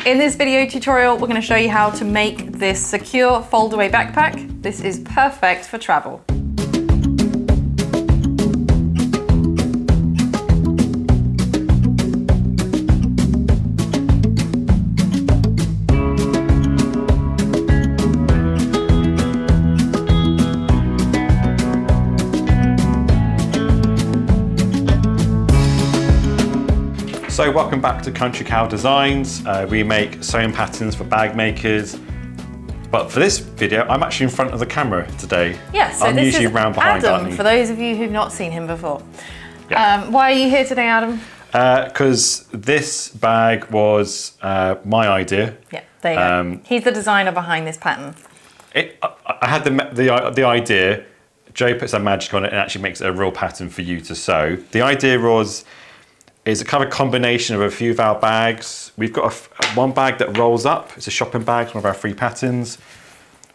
In this video tutorial, we're going to show you how to make this secure foldaway backpack. This is perfect for travel. So welcome back to Country Cow Designs. We make sewing patterns for bag makers. But for this video, I'm actually in front of the camera today. Yeah, so I'm this usually is round behind, Adam, for those of you who've not seen him before. Yeah. Why are you here today, Adam? Because this bag was my idea. Yeah, there you go. He's the designer behind this pattern. I had the idea. Joe puts some magic on it and actually makes it a real pattern for you to sew. The idea is a kind of combination of a few of our bags. We've got one bag that rolls up. It's a shopping bag, one of our free patterns.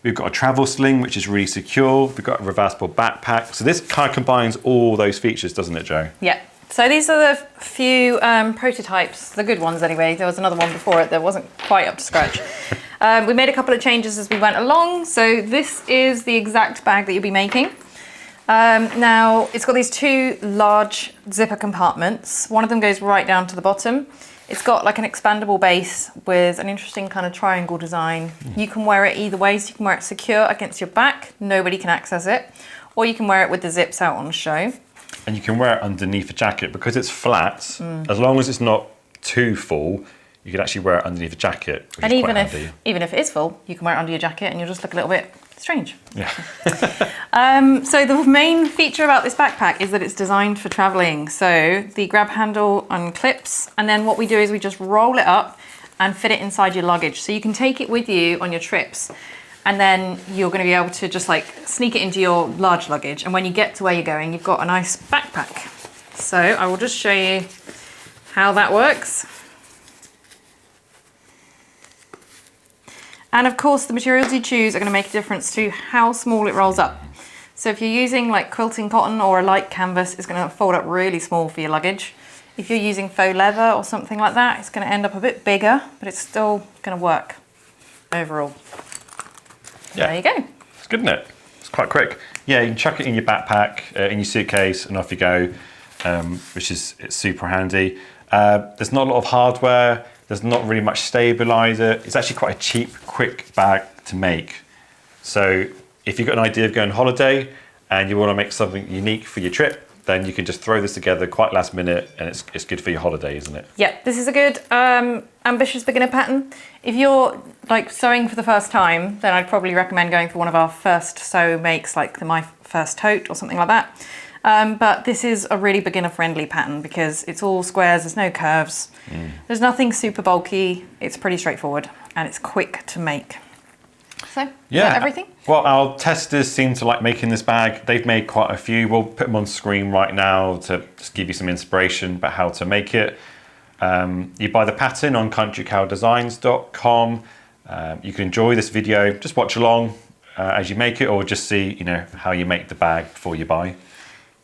We've got a travel sling, which is really secure. We've got a reversible backpack. So this kind of combines all those features, doesn't it, Joe? Yeah. So these are the few prototypes, the good ones anyway. There was another one before it that wasn't quite up to scratch. We made a couple of changes as we went along. So this is the exact bag that you'll be making. Now, it's got these two large zipper compartments. One of them goes right down to the bottom. It's got like an expandable base with an interesting kind of triangle design. You can wear it either way, so you can wear it secure against your back, nobody can access it, or you can wear it with the zips out on show. And you can wear it underneath a jacket because it's flat. As long as it's not too full, you can actually wear it underneath a jacket, which and is even quite if handy. even if it is full, you can wear it under your jacket and you'll just look a little bit strange. Yeah. So the main feature about this backpack is that it's designed for traveling. So the grab handle unclips, and then what we do is we just roll it up and fit it inside your luggage. So you can take it with you on your trips, and then you're going to be able to just like sneak it into your large luggage. And when you get to where you're going, you've got a nice backpack. So I will just show you how that works. And of course, the materials you choose are going to make a difference to how small it rolls up. So if you're using like quilting cotton or a light canvas, it's going to fold up really small for your luggage. If you're using faux leather or something like that, it's going to end up a bit bigger, but it's still going to work overall. Yeah. There you go. It's good, isn't it? It's quite quick. Yeah, you can chuck it in your backpack, in your suitcase, and off you go, it's super handy. There's not a lot of hardware. There's not really much stabilizer. It's actually quite a cheap, quick bag to make. So if you've got an idea of going on holiday and you want to make something unique for your trip, then you can just throw this together quite last minute, and it's good for your holiday, isn't it? Yeah, this is a good ambitious beginner pattern. If you're like sewing for the first time, then I'd probably recommend going for one of our first sew makes, like the My First Tote or something like that. But this is a really beginner-friendly pattern because it's all squares, there's no curves, there's nothing super bulky, it's pretty straightforward, and it's quick to make. So, yeah, is that everything? Well, our testers seem to like making this bag. They've made quite a few. We'll put them on screen right now to just give you some inspiration about how to make it. You buy the pattern on countrycowdesigns.com. You can enjoy this video, just watch along as you make it, or just see, how you make the bag before you buy.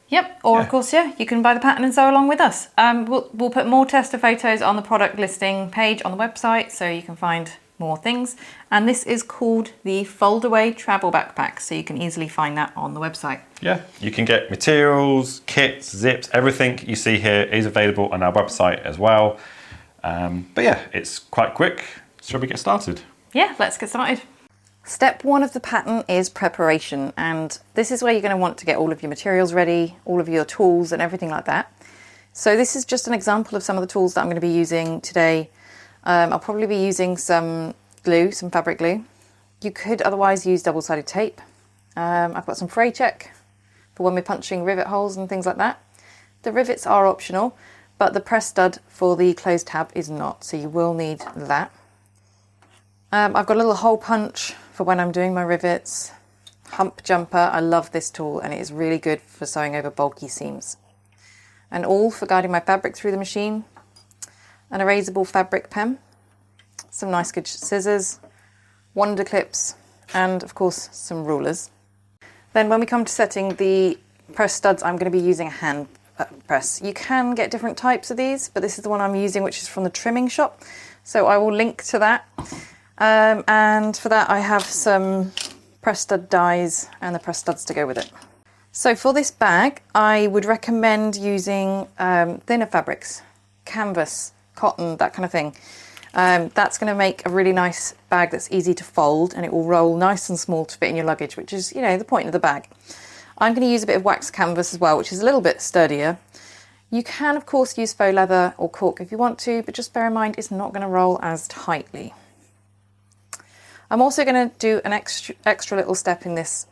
Yep, or of course, you can buy the pattern and sew along with us. We'll put more tester photos on the product listing page on the website, so you can find more things. And this is called the Foldaway Travel Backpack, so you can easily find that on the website. Yeah, you can get materials, kits, zips, everything you see here is available on our website as well. But yeah, it's quite quick. Shall we get started? Yeah, let's get started. Step one of the pattern is preparation, and this is where you're going to want to get all of your materials ready, all of your tools and everything like that. So this is just an example of some of the tools that I'm going to be using today. I'll probably be using some glue, some fabric glue. You could otherwise use double-sided tape. I've got some fray check for when we're punching rivet holes and things like that. The rivets are optional, but the press stud for the closed tab is not, so you will need that. I've got a little hole punch for when I'm doing my rivets. Hump jumper, I love this tool and it is really good for sewing over bulky seams. An awl for guiding my fabric through the machine. An erasable fabric pen. Some nice good scissors. Wonder clips and of course some rulers. Then when we come to setting the press studs, I'm going to be using a hand press. You can get different types of these, but this is the one I'm using, which is from the trimming shop. So I will link to that. And for that I have some press stud dies and the press studs to go with it. So for this bag, I would recommend using thinner fabrics, canvas, cotton, that kind of thing. That's going to make a really nice bag that's easy to fold, and it will roll nice and small to fit in your luggage, which is, you know, the point of the bag. I'm going to use a bit of wax canvas as well, which is a little bit sturdier. You can, of course, use faux leather or cork if you want to, but just bear in mind it's not going to roll as tightly. I'm also going to do an extra little step in this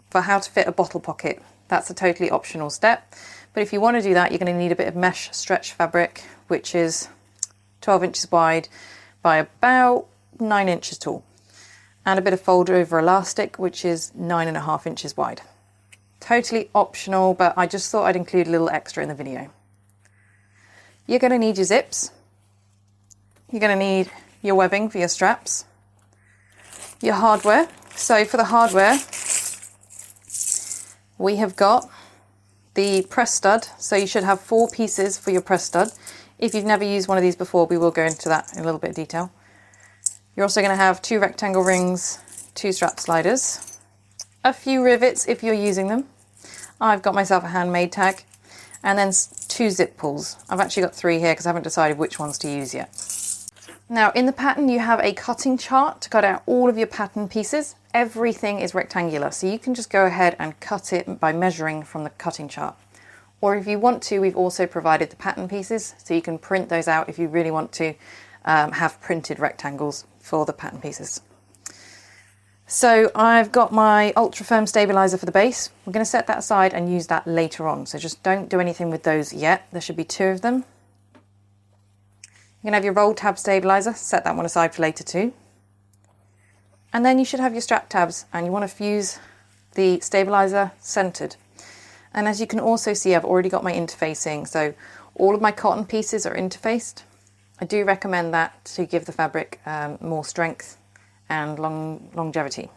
for how to fit a bottle pocket. That's a totally optional step, but if you want to do that, you're going to need a bit of mesh stretch fabric, which is 12 inches wide by about 9 inches tall, and a bit of fold over elastic, which is 9.5 inches wide. Totally optional, but I just thought I'd include a little extra in the video. You're going to need your zips, you're going to need your webbing for your straps, your hardware. So for the hardware, we have got the press stud, so you should have 4 pieces for your press stud. If you've never used one of these before, we will go into that in a little bit of detail. You're also going to have 2 rectangle rings, 2 strap sliders, a few rivets if you're using them. I've got myself a handmade tag, and then 2 zip pulls. I've actually got 3 here because I haven't decided which ones to use yet. Now in the pattern you have a cutting chart to cut out all of your pattern pieces. Everything is rectangular, so you can just go ahead and cut it by measuring from the cutting chart. Or if you want to, we've also provided the pattern pieces, so you can print those out if you really want to have printed rectangles for the pattern pieces. So I've got my ultra firm stabilizer for the base. We're going to set that aside and use that later on, so just don't do anything with those yet. There should be 2 of them. You're going to have your roll tab stabilizer, set that one aside for later too. And then you should have your strap tabs, and you want to fuse the stabilizer centered. And as you can also see, I've already got my interfacing, so all of my cotton pieces are interfaced. I do recommend that to give the fabric more strength and longevity.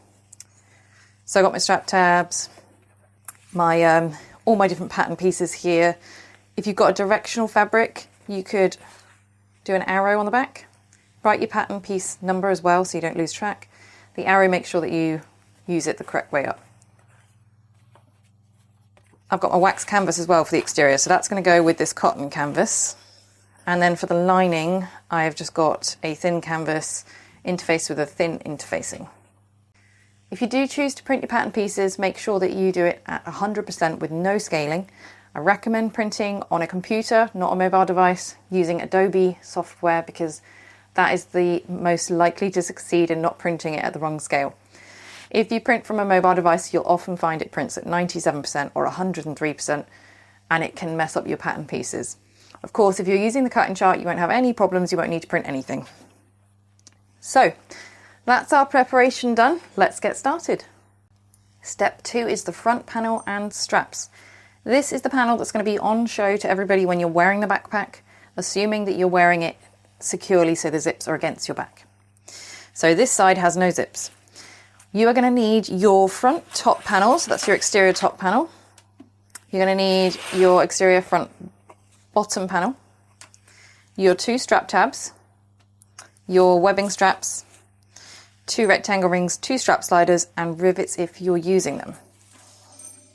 So I've got my strap tabs, my all my different pattern pieces here. If you've got a directional fabric, you could do an arrow on the back. Write your pattern piece number as well so you don't lose track. The arrow makes sure that you use it the correct way up. I've got my wax canvas as well for the exterior, so that's going to go with this cotton canvas. And then for the lining, I've just got a thin canvas interfaced with a thin interfacing. If you do choose to print your pattern pieces, make sure that you do it at 100% with no scaling. I recommend printing on a computer, not a mobile device, using Adobe software, because that is the most likely to succeed in not printing it at the wrong scale. If you print from a mobile device, you'll often find it prints at 97% or 103%, and it can mess up your pattern pieces. Of course, if you're using the cutting chart, you won't have any problems, you won't need to print anything. So, that's our preparation done. Let's get started. Step 2 is the front panel and straps. This is the panel that's going to be on show to everybody when you're wearing the backpack, assuming that you're wearing it securely so the zips are against your back. So this side has no zips. You are going to need your front top panel, so that's your exterior top panel. You're going to need your exterior front bottom panel, your 2 strap tabs, your webbing straps, 2 rectangle rings, 2 strap sliders, and rivets if you're using them.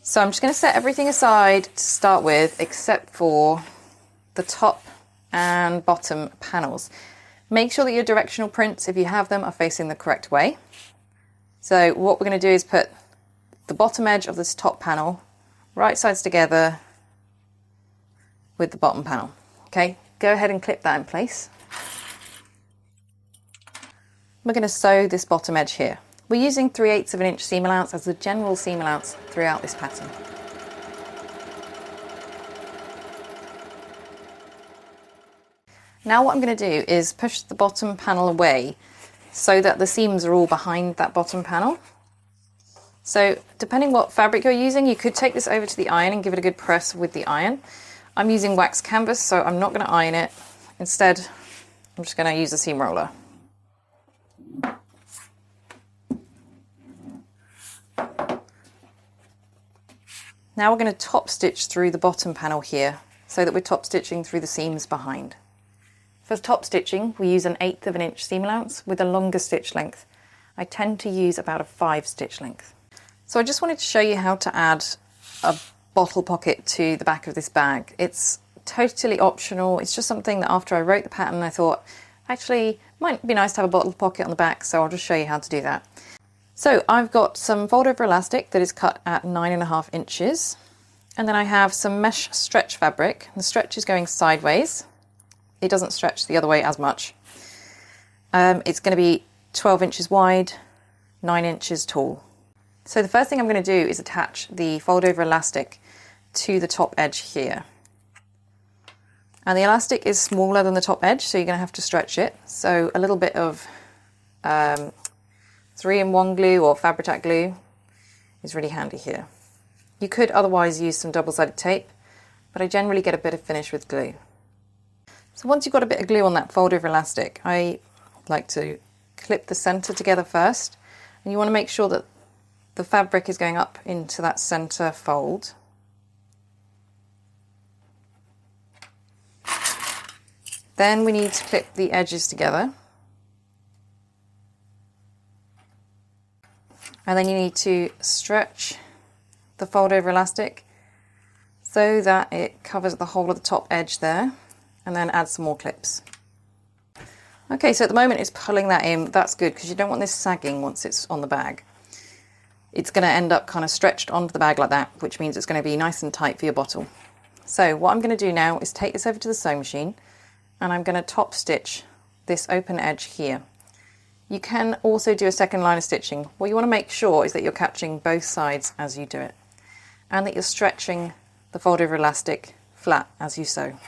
So I'm just going to set everything aside to start with, except for the top and bottom panels. Make sure that your directional prints, if you have them, are facing the correct way. So what we're going to do is put the bottom edge of this top panel right sides together with the bottom panel. Okay, go ahead and clip that in place. We're going to sew this bottom edge here. We're using 3/8 of an inch seam allowance as the general seam allowance throughout this pattern. Now what I'm going to do is push the bottom panel away so that the seams are all behind that bottom panel. So depending what fabric you're using, you could take this over to the iron and give it a good press with the iron. I'm using wax canvas, so I'm not going to iron it. Instead, I'm just going to use a seam roller. Now we're going to top stitch through the bottom panel here so that we're top stitching through the seams behind. For top stitching, we use an 1/8 of an inch seam allowance with a longer stitch length. I tend to use about a 5 stitch length. So I just wanted to show you how to add a bottle pocket to the back of this bag. It's totally optional. It's just something that after I wrote the pattern, I thought, actually, might be nice to have a bottle pocket on the back, so I'll just show you how to do that. So I've got some fold over elastic that is cut at 9.5 inches. And then I have some mesh stretch fabric. The stretch is going sideways. It doesn't stretch the other way as much. It's going to be 12 inches wide, 9 inches tall. So the first thing I'm going to do is attach the fold over elastic to the top edge here. And the elastic is smaller than the top edge, so you're going to have to stretch it. So a little bit of 3-in-1 glue or Fabri-Tac glue is really handy here. You could otherwise use some double-sided tape, but I generally get a better finish with glue. So once you've got a bit of glue on that fold over elastic, I like to clip the center together first, and you want to make sure that the fabric is going up into that center fold. Then we need to clip the edges together. And then you need to stretch the fold over elastic so that it covers the whole of the top edge there, and then add some more clips. Okay, so at the moment it's pulling that in. That's good because you don't want this sagging once it's on the bag. It's going to end up kind of stretched onto the bag like that, which means it's going to be nice and tight for your bottle. So what I'm going to do now is take this over to the sewing machine, and I'm going to top stitch this open edge here. You can also do a second line of stitching. What you want to make sure is that you're catching both sides as you do it, and that you're stretching the fold over elastic flat as you sew.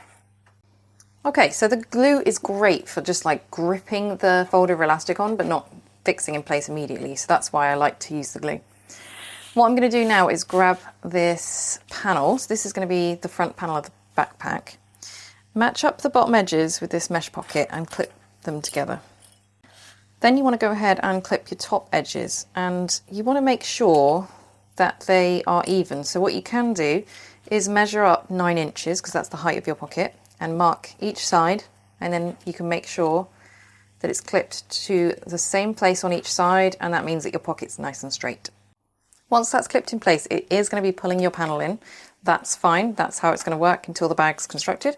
Okay, so the glue is great for just like gripping the fold over elastic on, but not fixing in place immediately. So that's why I like to use the glue. What I'm going to do now is grab this panel. So this is going to be the front panel of the backpack. Match up the bottom edges with this mesh pocket and clip them together. Then you want to go ahead and clip your top edges, and you want to make sure that they are even. So what you can do is measure up 9 inches, because that's the height of your pocket, and mark each side, and then you can make sure that it's clipped to the same place on each side, and that means that your pocket's nice and straight. Once that's clipped in place, it is going to be pulling your panel in. That's fine, that's how it's going to work until the bag's constructed.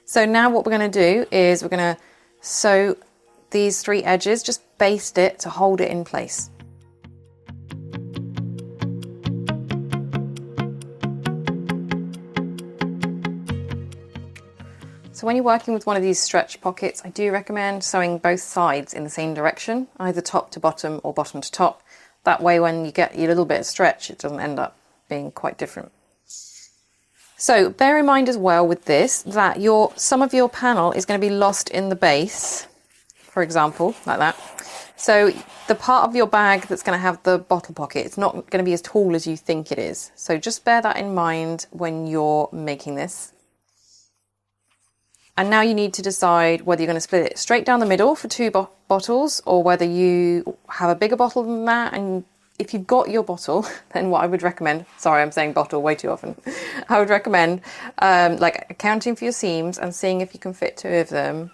So now what we're going to do is we're going to sew these 3 edges, just baste it to hold it in place. So when you're working with one of these stretch pockets, I do recommend sewing both sides in the same direction, either top to bottom or bottom to top. That way when you get your little bit of stretch, it doesn't end up being quite different. So bear in mind as well with this that some of your panel is going to be lost in the base, for example, like that. So the part of your bag that's going to have the bottle pocket, it's not going to be as tall as you think it is. So just bear that in mind when you're making this. And now you need to decide whether you're going to split it straight down the middle for 2 bottles, or whether you have a bigger bottle than that. And if you've got your bottle, then what I would recommend, sorry, I'm saying bottle way too often. I would recommend like accounting for your seams and seeing if you can fit 2 of them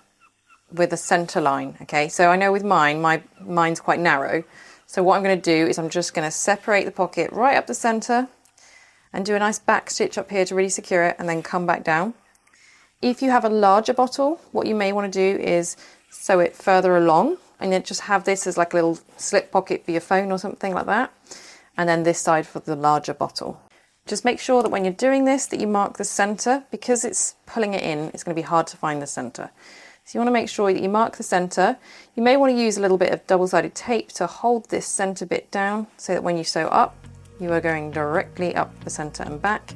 with a center line. Okay, so I know with mine's quite narrow. So what I'm going to do is I'm just going to separate the pocket right up the center and do a nice back stitch up here to really secure it, and then come back down. If you have a larger bottle, what you may want to do is sew it further along, and then just have this as like a little slip pocket for your phone or something like that, and then this side for the larger bottle. Just make sure that when you're doing this that you mark the center, because it's pulling it in, it's going to be hard to find the center. So you want to make sure that you mark the center. You may want to use a little bit of double-sided tape to hold this center bit down, so that when you sew up, you are going directly up the center and back.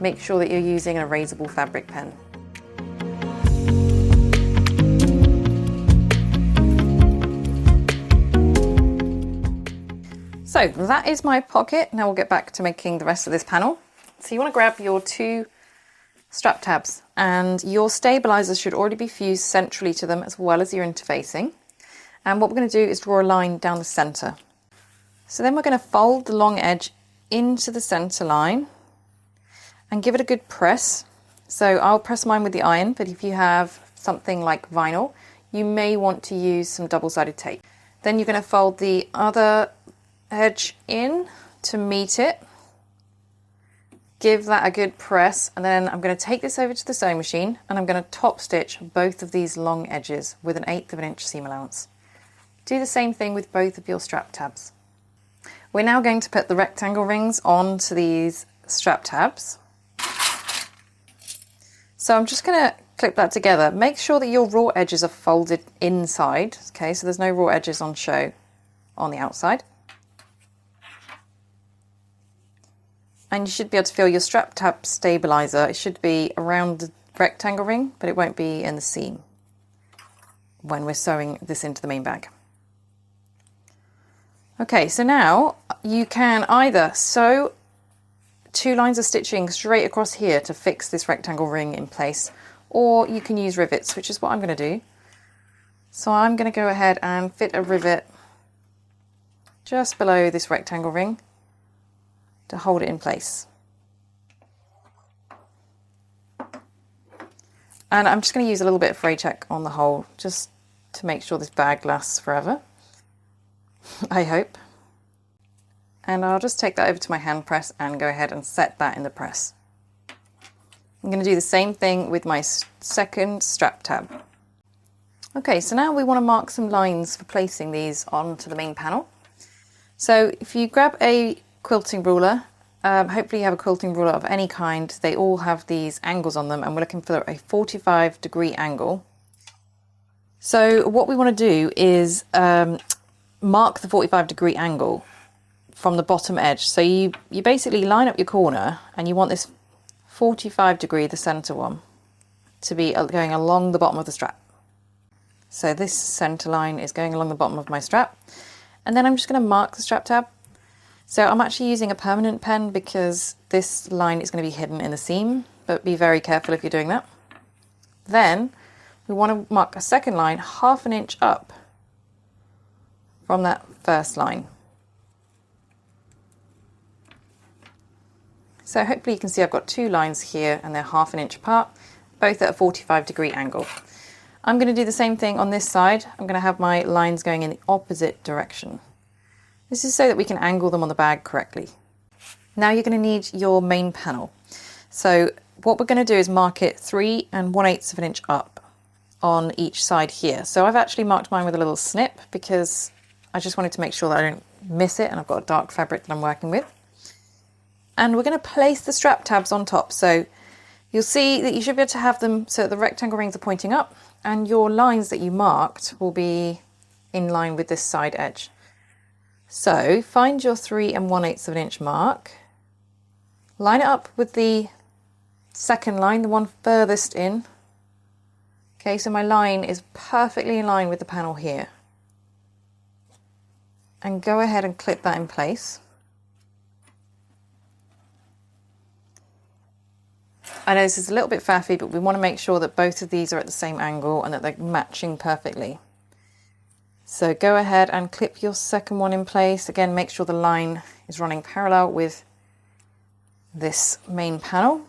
Make sure that you're using an erasable fabric pen. So that is my pocket. Now we'll get back to making the rest of this panel. So you want to grab your 2 strap tabs, and your stabilizers should already be fused centrally to them as well as your interfacing. And what we're going to do is draw a line down the center. So then we're going to fold the long edge into the center line and give it a good press. So I'll press mine with the iron, but if you have something like vinyl, you may want to use some double-sided tape. Then you're going to fold the other edge in to meet it. Give that a good press, and then I'm going to take this over to the sewing machine and I'm going to top stitch both of these long edges with an 1/8 of an inch seam allowance. Do the same thing with both of your strap tabs. We're now going to put the rectangle rings onto these strap tabs. So I'm just going to clip that together. Make sure that your raw edges are folded inside, okay, so there's no raw edges on show on the outside. And you should be able to feel your strap tab stabilizer. It should be around the rectangle ring, but it won't be in the seam when we're sewing this into the main bag. Okay, so now you can either sew 2 lines of stitching straight across here to fix this rectangle ring in place, or you can use rivets, which is what I'm going to do. So I'm going to go ahead and fit a rivet just below this rectangle ring to hold it in place. And I'm just going to use a little bit of fray check on the hole just to make sure this bag lasts forever. I hope. And I'll just take that over to my hand press and go ahead and set that in the press. I'm going to do the same thing with my second strap tab. Okay, so now we want to mark some lines for placing these onto the main panel. So if you grab a quilting ruler, hopefully you have a quilting ruler of any kind, they all have these angles on them and we're looking for a 45-degree angle. So what we want to do is mark the 45-degree angle from the bottom edge. So you basically line up your corner and you want this 45-degree, the center one, to be going along the bottom of the strap. So this center line is going along the bottom of my strap, and then I'm just going to mark the strap tab. So I'm actually using a permanent pen because this line is going to be hidden in the seam, but be very careful if you're doing that. Then we want to mark a second line 1/2 inch up from that first line. So hopefully you can see I've got 2 lines here and they're 1/2 inch apart, both at a 45-degree angle. I'm going to do the same thing on this side. I'm going to have my lines going in the opposite direction. This is so that we can angle them on the bag correctly. Now you're going to need your main panel. So what we're going to do is mark it 3 1/8 of an inch up on each side here. So I've actually marked mine with a little snip because I just wanted to make sure that I don't miss it, and I've got a dark fabric that I'm working with. And we're going to place the strap tabs on top. So you'll see that you should be able to have them so that the rectangle rings are pointing up and your lines that you marked will be in line with this side edge. So find your 3 1/8 of an inch mark, line it up with the second line, the one furthest in. Okay, so my line is perfectly in line with the panel here. And go ahead and clip that in place. I know this is a little bit faffy, but we want to make sure that both of these are at the same angle and that they're matching perfectly. So go ahead and clip your second one in place. Again, make sure the line is running parallel with this main panel.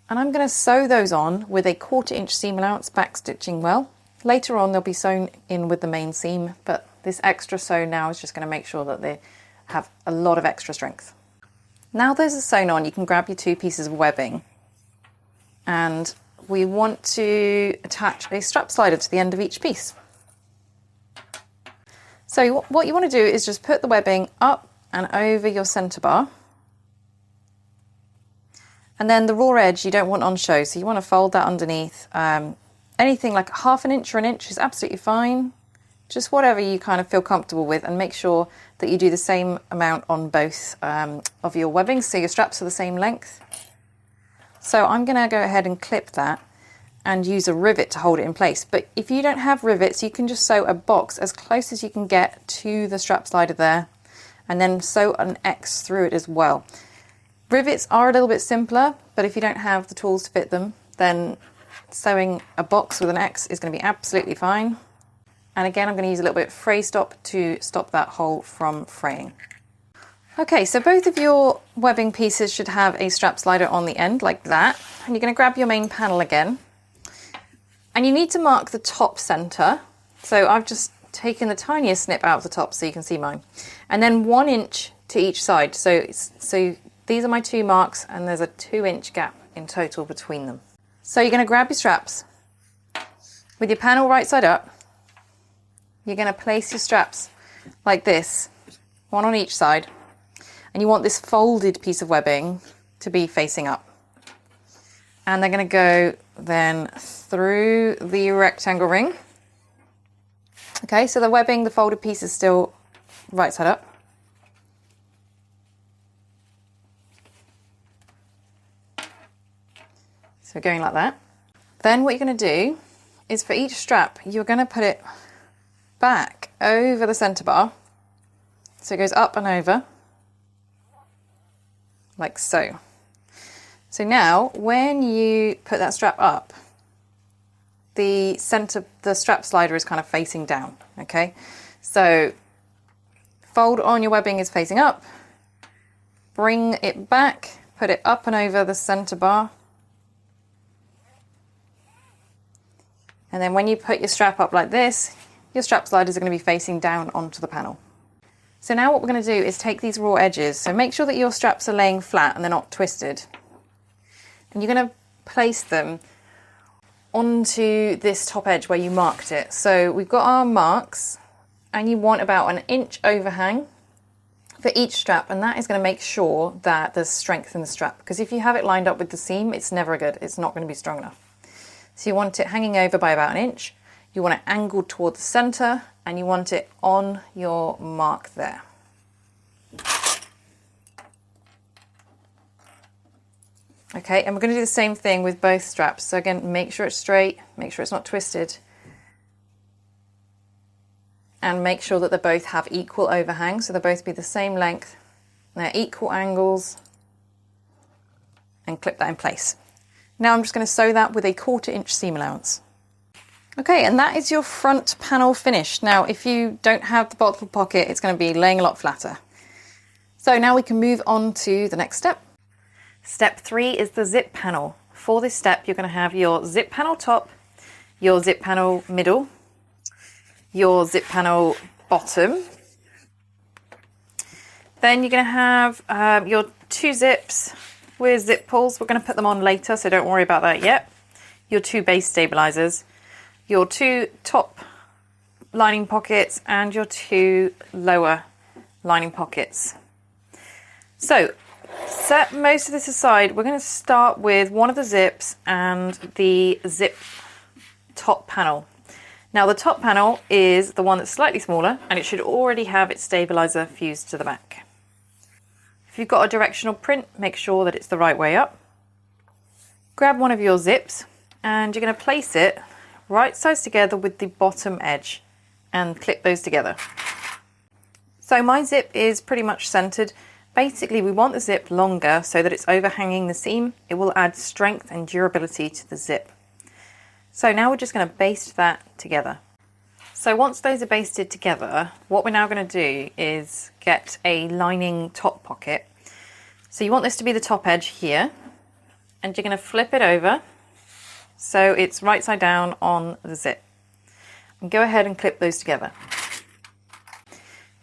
And I'm going to sew those on with a 1/4 inch seam allowance, back stitching well. Later on they'll be sewn in with the main seam, but this extra sew now is just going to make sure that they have a lot of extra strength. Now those are sewn on, you can grab your 2 pieces of webbing, and we want to attach a strap slider to the end of each piece. So what you want to do is just put the webbing up and over your centre bar, and then the raw edge you don't want on show, so you want to fold that underneath. Anything like 1/2 inch or an inch is absolutely fine, just whatever you kind of feel comfortable with, and make sure that you do the same amount on both of your webbing so your straps are the same length. So I'm going to go ahead and clip that and use a rivet to hold it in place. But if you don't have rivets, you can just sew a box as close as you can get to the strap slider there, and then sew an X through it as well. Rivets are a little bit simpler, but if you don't have the tools to fit them, then sewing a box with an X is going to be absolutely fine. And again, I'm going to use a little bit of fray stop to stop that hole from fraying. Okay, so both of your webbing pieces should have a strap slider on the end like that. And you're going to grab your main panel again. And you need to mark the top center. So I've just taken the tiniest snip out of the top so you can see mine. And then 1 inch to each side. So these are my 2 marks and there's a 2-inch gap in total between them. So you're going to grab your straps with your panel right side up. You're going to place your straps like this, 1 on each side. And you want this folded piece of webbing to be facing up. And they're going to go then through the rectangle ring. Okay, so the webbing, the folded piece is still right side up. So going like that. Then what you're going to do is for each strap, you're going to put it back over the center bar. So it goes up and over. Like so. So now when you put that strap up, the strap slider is kind of facing down, okay? So fold on your webbing is facing up, bring it back, put it up and over the center bar. And then when you put your strap up like this, your strap sliders are going to be facing down onto the panel. So now what we're going to do is take these raw edges. So make sure that your straps are laying flat and they're not twisted. And you're going to place them onto this top edge where you marked it. So we've got our marks and you want about 1 inch overhang for each strap, and that is going to make sure that there's strength in the strap, because if you have it lined up with the seam, it's never good. It's not going to be strong enough. So you want it hanging over by about 1 inch. You want it angled toward the center and you want it on your mark there. Okay, and we're going to do the same thing with both straps. So again, make sure it's straight, make sure it's not twisted, and make sure that they both have equal overhang, so they'll both be the same length, they're equal angles, and clip that in place. Now I'm just going to sew that with a 1/4 inch seam allowance. Okay, and that is your front panel finished. Now, if you don't have the bottle pocket, it's going to be laying a lot flatter. So now we can move on to the next step. Step 3 is the zip panel. For this step, you're going to have your zip panel top, your zip panel middle, your zip panel bottom. Then you're going to have your 2 zips with zip pulls. We're going to put them on later, so don't worry about that yet. Your 2 base stabilizers, your 2 top lining pockets, and your 2 lower lining pockets. So set most of this aside. We're going to start with one of the zips and the zip top panel. Now the top panel is the one that's slightly smaller, and it should already have its stabilizer fused to the back. If you've got a directional print, make sure that it's the right way up. Grab one of your zips and you're going to place it right sides together with the bottom edge and clip those together. So my zip is pretty much centered. Basically, we want the zip longer so that it's overhanging the seam. It will add strength and durability to the zip. So now we're just going to baste that together. So once those are basted together, what we're now going to do is get a lining top pocket. So you want this to be the top edge here, and you're going to flip it over so it's right side down on the zip. And go ahead and clip those together.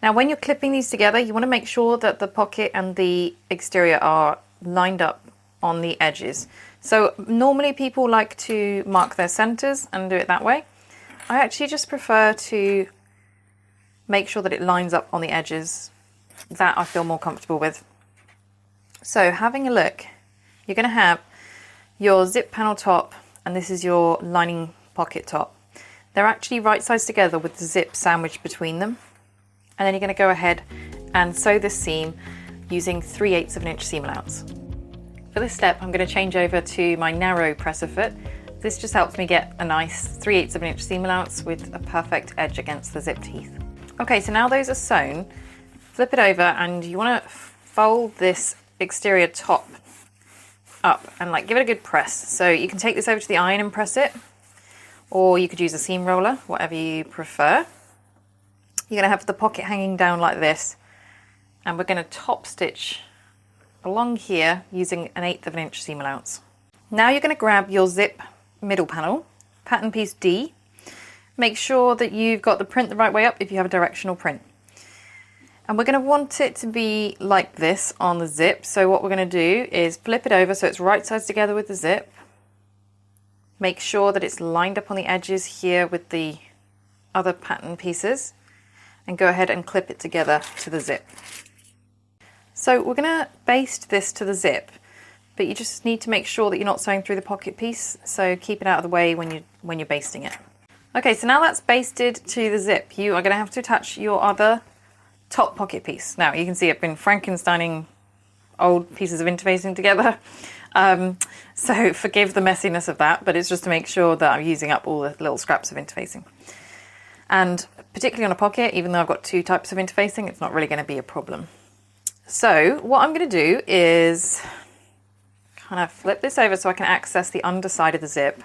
Now when you're clipping these together, you want to make sure that the pocket and the exterior are lined up on the edges. So normally people like to mark their centers and do it that way. I actually just prefer to make sure that it lines up on the edges. That I feel more comfortable with. So having a look, you're going to have your zip panel top, and this is your lining pocket top. They're actually right sides together with the zip sandwiched between them. And then you're going to go ahead and sew this seam using 3/8 of an inch seam allowance. For this step, I'm going to change over to my narrow presser foot. This just helps me get a nice 3/8 of an inch seam allowance with a perfect edge against the zip teeth. Okay, so now those are sewn, flip it over and you want to fold this exterior top up and like give it a good press. So you can take this over to the iron and press it, or you could use a seam roller, whatever you prefer. You're going to have the pocket hanging down like this, and we're going to top stitch along here using 1/8 of an inch seam allowance. Now you're going to grab your zip middle panel, pattern piece D. Make sure that you've got the print the right way up if you have a directional print. And we're going to want it to be like this on the zip. So what we're going to do is flip it over so it's right sides together with the zip. Make sure that it's lined up on the edges here with the other pattern pieces, and go ahead and clip it together to the zip. So we're going to baste this to the zip, but you just need to make sure that you're not sewing through the pocket piece, so keep it out of the way when you're basting it. Okay, so now that's basted to the zip, you are going to have to attach your other top pocket piece. Now you can see I've been Frankensteining old pieces of interfacing together, so forgive the messiness of that, but it's just to make sure that I'm using up all the little scraps of interfacing. And particularly on a pocket, even though I've got 2 types of interfacing, it's not really going to be a problem. So what I'm going to do is kind of flip this over so I can access the underside of the zip.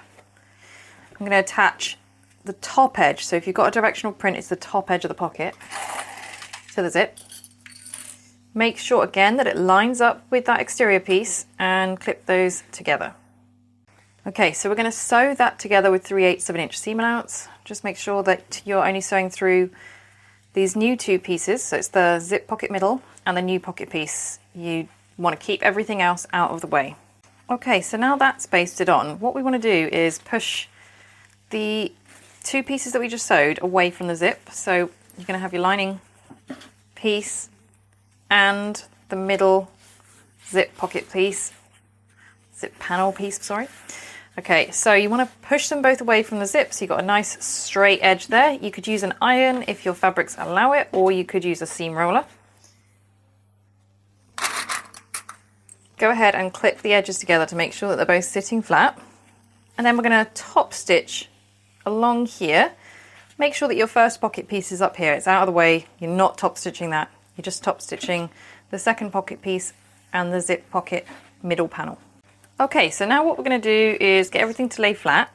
I'm going to attach the top edge, so if you've got a directional print, it's the top edge of the pocket, to the zip. Make sure again that it lines up with that exterior piece and clip those together. Okay, so we're going to sew that together with 3/8 of an inch seam allowance. Just make sure that you're only sewing through these new 2 pieces, so it's the zip pocket middle and the new pocket piece. You want to keep everything else out of the way. Okay, so now that's basted on, what we want to do is push the 2 pieces that we just sewed away from the zip. So you're going to have your lining piece and the middle zip pocket piece, zip panel piece, sorry. Okay, so you want to push them both away from the zip, so you've got a nice straight edge there. You could use an iron if your fabrics allow it, or you could use a seam roller. Go ahead and clip the edges together to make sure that they're both sitting flat. And then we're going to top stitch along here. Make sure that your first pocket piece is up here. It's out of the way. You're not top stitching that. You're just top stitching the second pocket piece and the zip pocket middle panel. Okay, so now what we're going to do is get everything to lay flat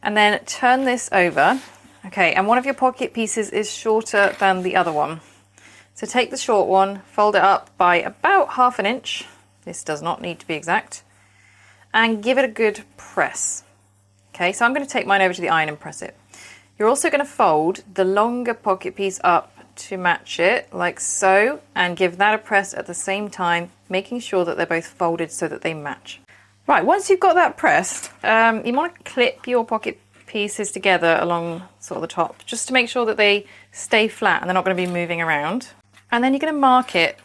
and then turn this over. Okay, and one of your pocket pieces is shorter than the other one. So take the short one, fold it up by about 1/2 inch. This does not need to be exact. And give it a good press. Okay, so I'm going to take mine over to the iron and press it. You're also going to fold the longer pocket piece up to match it, like so, and give that a press at the same time, making sure that they're both folded so that they match. Right, once you've got that pressed, you want to clip your pocket pieces together along sort of the top, just to make sure that they stay flat and they're not going to be moving around. And then you're going to mark it.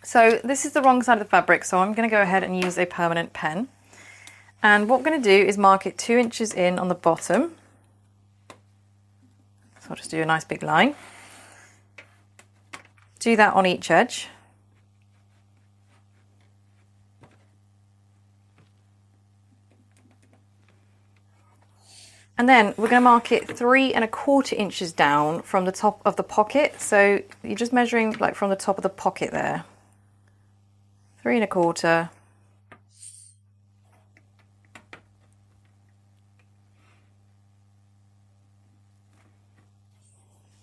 So this is the wrong side of the fabric, so I'm going to go ahead and use a permanent pen. And what we're going to do is mark it 2 inches in on the bottom. So I'll just do a nice big line. Do that on each edge. And then we're going to mark it 3 1/4 inches down from the top of the pocket. So you're just measuring like from the top of the pocket there. 3 1/4.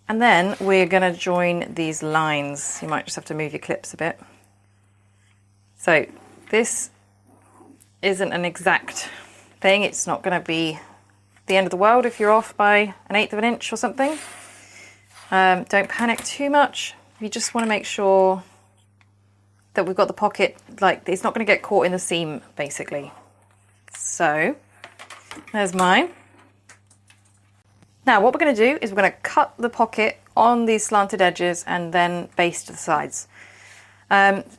And then we're going to join these lines. You might just have to move your clips a bit. So this isn't an exact thing. It's not going to be the end of the world if you're off by 1/8 of an inch or something. Don't panic too much. You just want to make sure that we've got the pocket, like it's not going to get caught in the seam basically. So there's mine. Now what we're going to do is we're going to cut the pocket on these slanted edges and then baste the sides.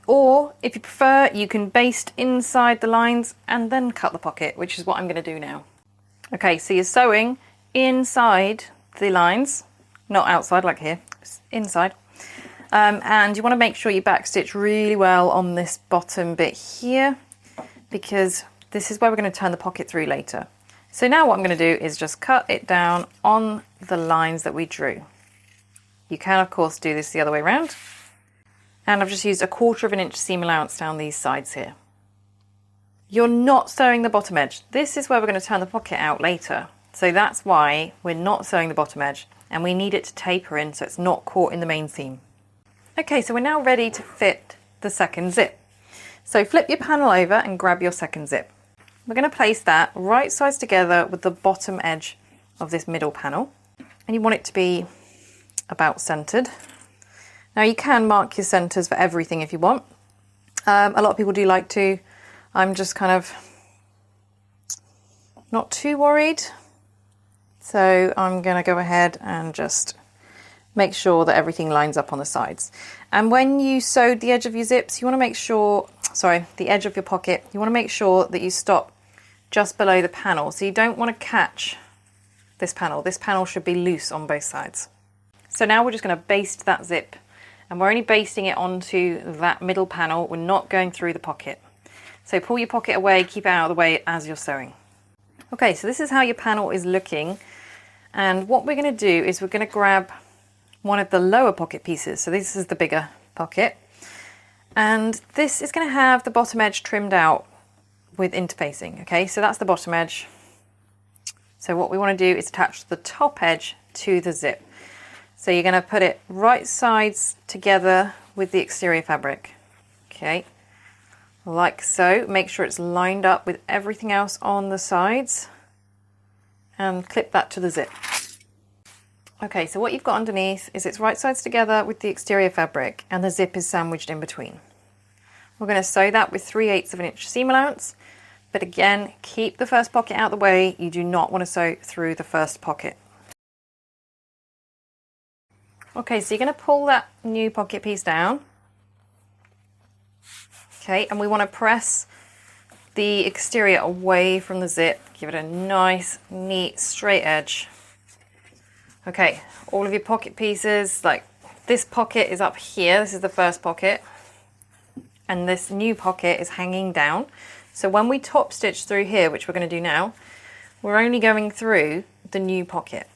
Or if you prefer, you can baste inside the lines and then cut the pocket, which is what I'm going to do now. Okay, so you're sewing inside the lines, not outside like here, inside. And you want to make sure you backstitch really well on this bottom bit here, because this is where we're going to turn the pocket through later. So now what I'm going to do is just cut it down on the lines that we drew. You can of course do this the other way around. And I've just used 1/4 inch seam allowance down these sides here. You're not sewing the bottom edge. This is where we're going to turn the pocket out later. So that's why we're not sewing the bottom edge, and we need it to taper in so it's not caught in the main seam. Okay, so we're now ready to fit the second zip. So flip your panel over and grab your second zip. We're going to place that right sides together with the bottom edge of this middle panel. And you want it to be about centered. Now you can mark your centers for everything if you want. A lot of people do like to. I'm just kind of not too worried. So I'm going to go ahead and just make sure that everything lines up on the sides. And when you sewed the edge of your zips, you want to make sure, the edge of your pocket, you want to make sure that you stop just below the panel. So you don't want to catch this panel. This panel should be loose on both sides. So now we're just going to baste that zip, and we're only basting it onto that middle panel. We're not going through the pocket. So pull your pocket away, keep it out of the way as you're sewing. Okay, so this is how your panel is looking. And what we're going to do is we're going to grab one of the lower pocket pieces. So this is the bigger pocket. And this is going to have the bottom edge trimmed out with interfacing. Okay, so that's the bottom edge. So what we want to do is attach the top edge to the zip. So you're going to put it right sides together with the exterior fabric. Okay, like so. Make sure it's lined up with everything else on the sides and clip that to the zip. Okay, so what you've got underneath is it's right sides together with the exterior fabric and the zip is sandwiched in between. We're going to sew that with 3/8 of an inch seam allowance, but again, keep the first pocket out of the way. You do not want to sew through the first pocket. Okay, so you're going to pull that new pocket piece down. Okay, and we want to press the exterior away from the zip. Give it a nice, neat, straight edge. Okay, all of your pocket pieces, like this pocket is up here. This is the first pocket. And this new pocket is hanging down. So when we top stitch through here, which we're going to do now, we're only going through the new pocket.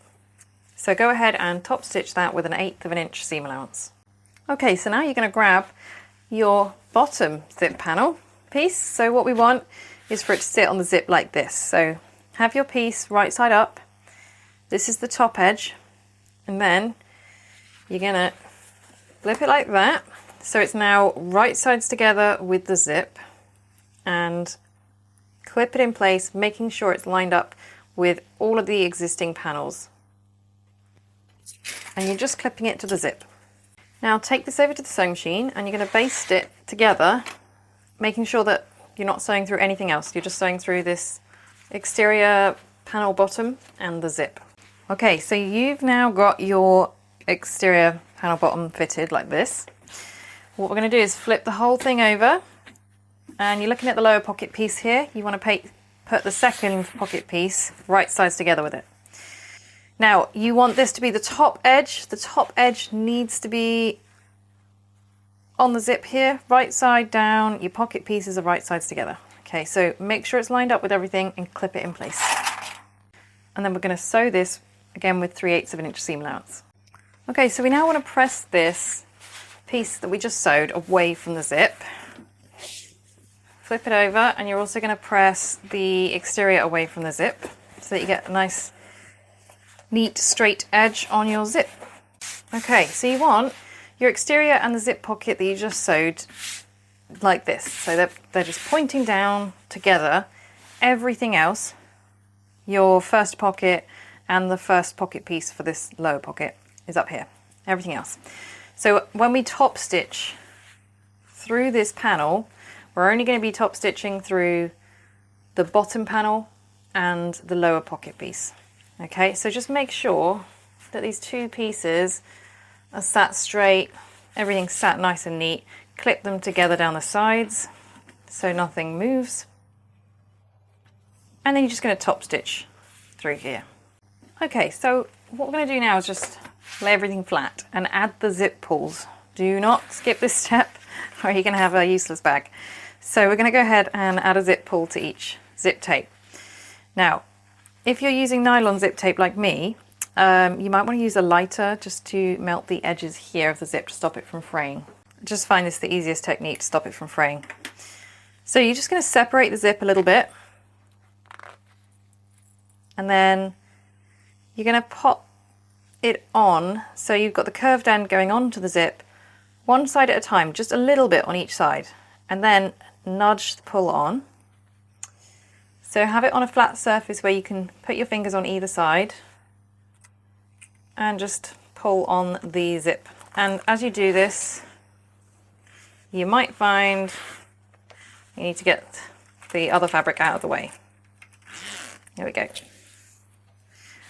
So go ahead and top stitch that with 1/8 of an inch seam allowance. Okay, so now you're going to grab your bottom zip panel piece. So what we want is for it to sit on the zip like this. So have your piece right side up. This is the top edge. And then you're going to flip it like that. So it's now right sides together with the zip. And clip it in place, making sure it's lined up with all of the existing panels. And you're just clipping it to the zip. Now take this over to the sewing machine and you're going to baste it together, making sure that you're not sewing through anything else. You're just sewing through this exterior panel bottom and the zip. Okay, so you've now got your exterior panel bottom fitted like this. What we're going to do is flip the whole thing over, and you're looking at the lower pocket piece here. You want to put the second pocket piece right sides together with it. Now, you want this to be the top edge. The top edge needs to be on the zip here, right side down. Your pocket pieces are right sides together. Okay, so make sure it's lined up with everything and clip it in place. And then we're going to sew this again with 3/8 of an inch seam allowance. Okay, so we now want to press this piece that we just sewed away from the zip. Flip it over, and you're also going to press the exterior away from the zip so that you get a nice neat straight edge on your zip. Okay, so you want your exterior and the zip pocket that you just sewed like this. So they're just pointing down together. Everything else, your first pocket and the first pocket piece for this lower pocket is up here. Everything else. So when we top stitch through this panel, we're only going to be top stitching through the bottom panel and the lower pocket piece. Okay, so just make sure that these two pieces are sat straight, everything's sat nice and neat. Clip them together down the sides so nothing moves. And then you're just going to top stitch through here. Okay, so what we're going to do now is just lay everything flat and add the zip pulls. Do not skip this step or you're going to have a useless bag. So we're going to go ahead and add a zip pull to each zip tape. Now, if you're using nylon zip tape like me, you might want to use a lighter just to melt the edges here of the zip to stop it from fraying. I just find this the easiest technique to stop it from fraying. So you're just going to separate the zip a little bit, and then you're going to pop it on so you've got the curved end going onto the zip one side at a time, just a little bit on each side, and then nudge the pull on. So have it on a flat surface where you can put your fingers on either side and just pull on the zip. And as you do this, you might find you need to get the other fabric out of the way. There we go.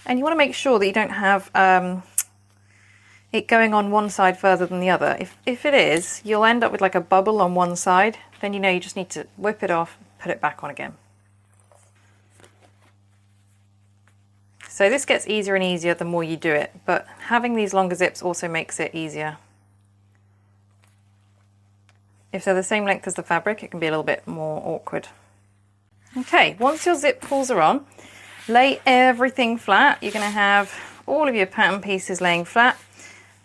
And you want to make sure that you don't have it going on one side further than the other. If it is, you'll end up with like a bubble on one side. Then you know you just need to whip it off, put it back on again. So this gets easier and easier the more you do it, but having these longer zips also makes it easier. If they're the same length as the fabric, it can be a little bit more awkward. Okay, once your zip pulls are on, lay everything flat. You're going to have all of your pattern pieces laying flat.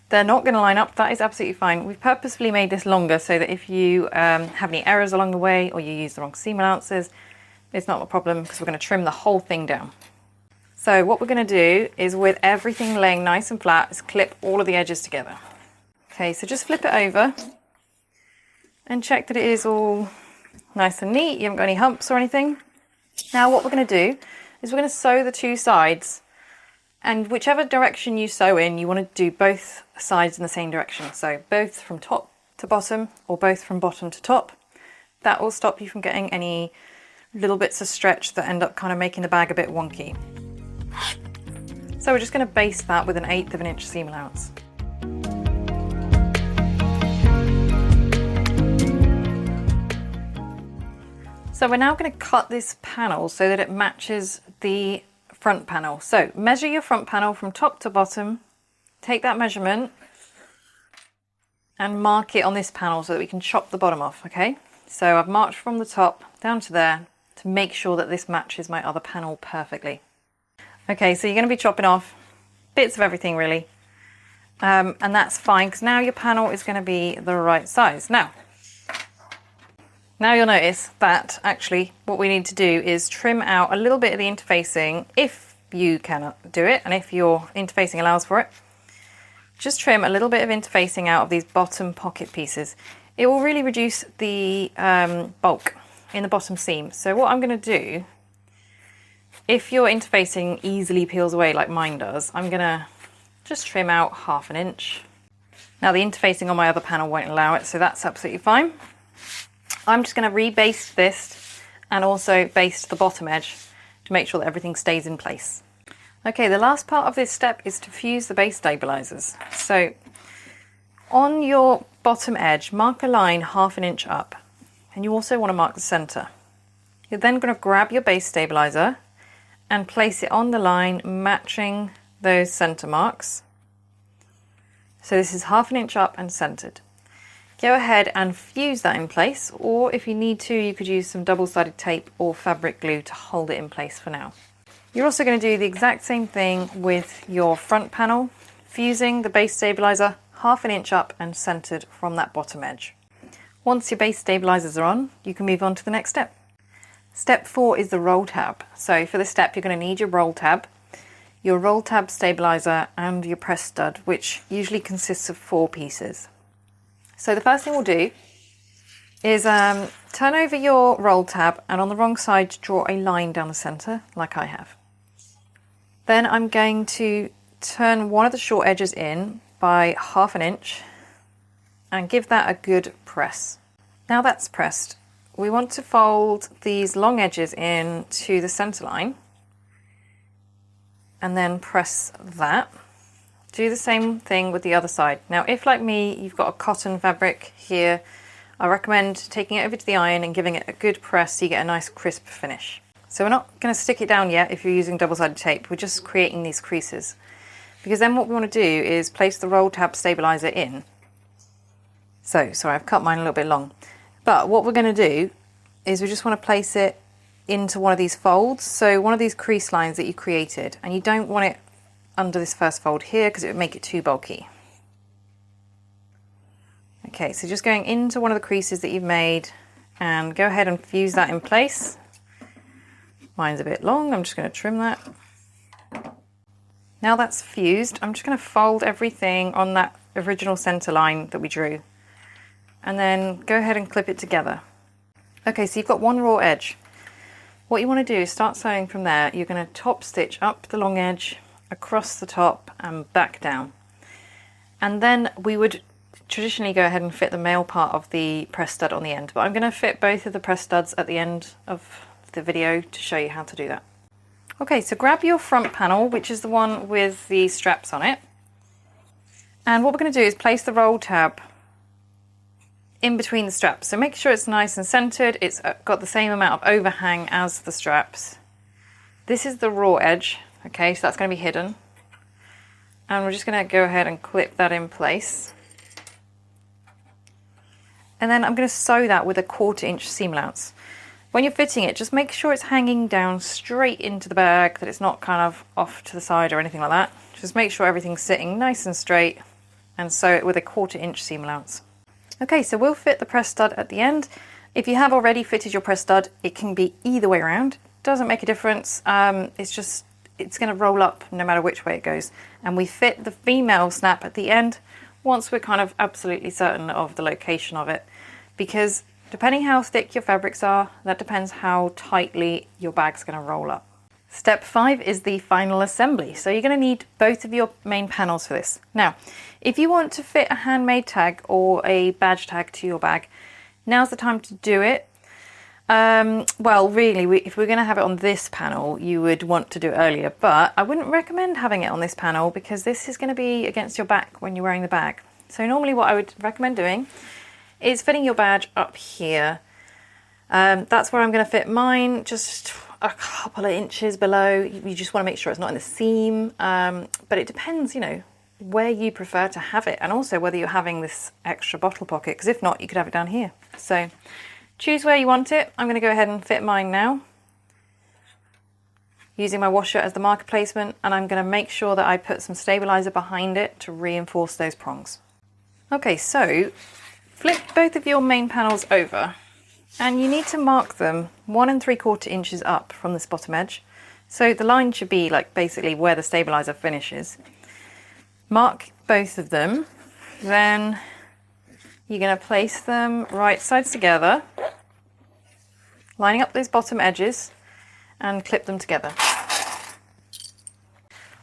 They're not going to line up, that is absolutely fine. We've purposefully made this longer so that if you have any errors along the way or you use the wrong seam allowances, it's not a problem because we're going to trim the whole thing down. So what we're going to do is, with everything laying nice and flat, is clip all of the edges together. Okay, so just flip it over and check that it is all nice and neat. You haven't got any humps or anything. Now what we're going to do is we're going to sew the two sides, and whichever direction you sew in, you want to do both sides in the same direction. So both from top to bottom or both from bottom to top. That will stop you from getting any little bits of stretch that end up kind of making the bag a bit wonky. So we're just going to base that with 1/8 of an inch seam allowance. So we're now going to cut this panel so that it matches the front panel. So measure your front panel from top to bottom, take that measurement and mark it on this panel so that we can chop the bottom off, okay? So I've marked from the top down to there to make sure that this matches my other panel perfectly. Okay, so you're going to be chopping off bits of everything really, and that's fine because now your panel is going to be the right size. Now you'll notice that actually what we need to do is trim out a little bit of the interfacing if you cannot do it, and if your interfacing allows for it. Just trim a little bit of interfacing out of these bottom pocket pieces. It will really reduce the bulk in the bottom seam. So what I'm going to do, if your interfacing easily peels away like mine does, I'm going to just trim out 1/2 inch. Now the interfacing on my other panel won't allow it, so that's absolutely fine. I'm just going to rebaste this and also baste the bottom edge to make sure that everything stays in place. Okay, the last part of this step is to fuse the base stabilizers. So on your bottom edge, mark a line 1/2 inch up, and you also want to mark the center. You're then going to grab your base stabilizer and place it on the line matching those center marks. So this is 1/2 inch up and centered. Go ahead and fuse that in place, or if you need to, you could use some double-sided tape or fabric glue to hold it in place for now. You're also going to do the exact same thing with your front panel, fusing the base stabilizer 1/2 inch up and centered from that bottom edge. Once your base stabilizers are on, you can move on to the next step. Step 4 is the roll tab. So for this step, you're going to need your roll tab stabilizer, and your press stud, which usually consists of 4 pieces. So the first thing we'll do is turn over your roll tab, and on the wrong side draw a line down the center like I have. Then I'm going to turn one of the short edges in by 1/2 inch and give that a good press. Now that's pressed, we want to fold these long edges in to the center line and then press that. Do the same thing with the other side. Now if, like me, you've got a cotton fabric here, I recommend taking it over to the iron and giving it a good press so you get a nice crisp finish. So we're not going to stick it down yet if you're using double-sided tape, we're just creating these creases. Because then what we want to do is place the roll tab stabilizer in. So, sorry, I've cut mine a little bit long. But what we're going to do is we just want to place it into one of these folds, so one of these crease lines that you created, and you don't want it under this first fold here because it would make it too bulky. Okay, so just going into one of the creases that you've made, and go ahead and fuse that in place. Mine's a bit long, I'm just going to trim that. Now that's fused, I'm just going to fold everything on that original center line that we drew. and then go ahead and clip it together. Okay, so you've got one raw edge. What you want to do is start sewing from there. You're going to top stitch up the long edge, across the top and back down. And then we would traditionally go ahead and fit the male part of the press stud on the end, but I'm going to fit both of the press studs at the end of the video to show you how to do that. Okay, so grab your front panel, which is the one with the straps on it. And what we're going to do is place the roll tab in between the straps. So make sure it's nice and centered. It's got the same amount of overhang as the straps. This is the raw edge, okay, so that's going to be hidden. And we're just going to go ahead and clip that in place. And then I'm going to sew that with a 1/4 inch seam allowance. When you're fitting it, just make sure it's hanging down straight into the bag, that it's not kind of off to the side or anything like that. Just make sure everything's sitting nice and straight and sew it with a 1/4 inch seam allowance. Okay, so we'll fit the press stud at the end. If you have already fitted your press stud, it can be either way around. Doesn't make a difference. It's going to roll up no matter which way it goes. And we fit the female snap at the end once we're kind of absolutely certain of the location of it. Because depending how thick your fabrics are, that depends how tightly your bag's going to roll up. Step 5 is the final assembly. So you're going to need both of your main panels for this. Now, if you want to fit a handmade tag or a badge tag to your bag, now's the time to do it. Well, really, if we're going to have it on this panel, you would want to do it earlier, but I wouldn't recommend having it on this panel because this is going to be against your back when you're wearing the bag. So normally what I would recommend doing is fitting your badge up here. That's where I'm going to fit mine, just a couple of inches below. You just want to make sure it's not in the seam, but it depends, you know, where you prefer to have it, and also whether you're having this extra bottle pocket, because if not, you could have it down here. So choose where you want it. I'm going to go ahead and fit mine now, using my washer as the marker placement, and I'm going to make sure that I put some stabilizer behind it to reinforce those prongs. Okay, so flip both of your main panels over, and you need to mark them 1 3/4 inches up from this bottom edge. So the line should be like basically where the stabilizer finishes. Mark both of them, then you're going to place them right sides together, lining up those bottom edges, and clip them together.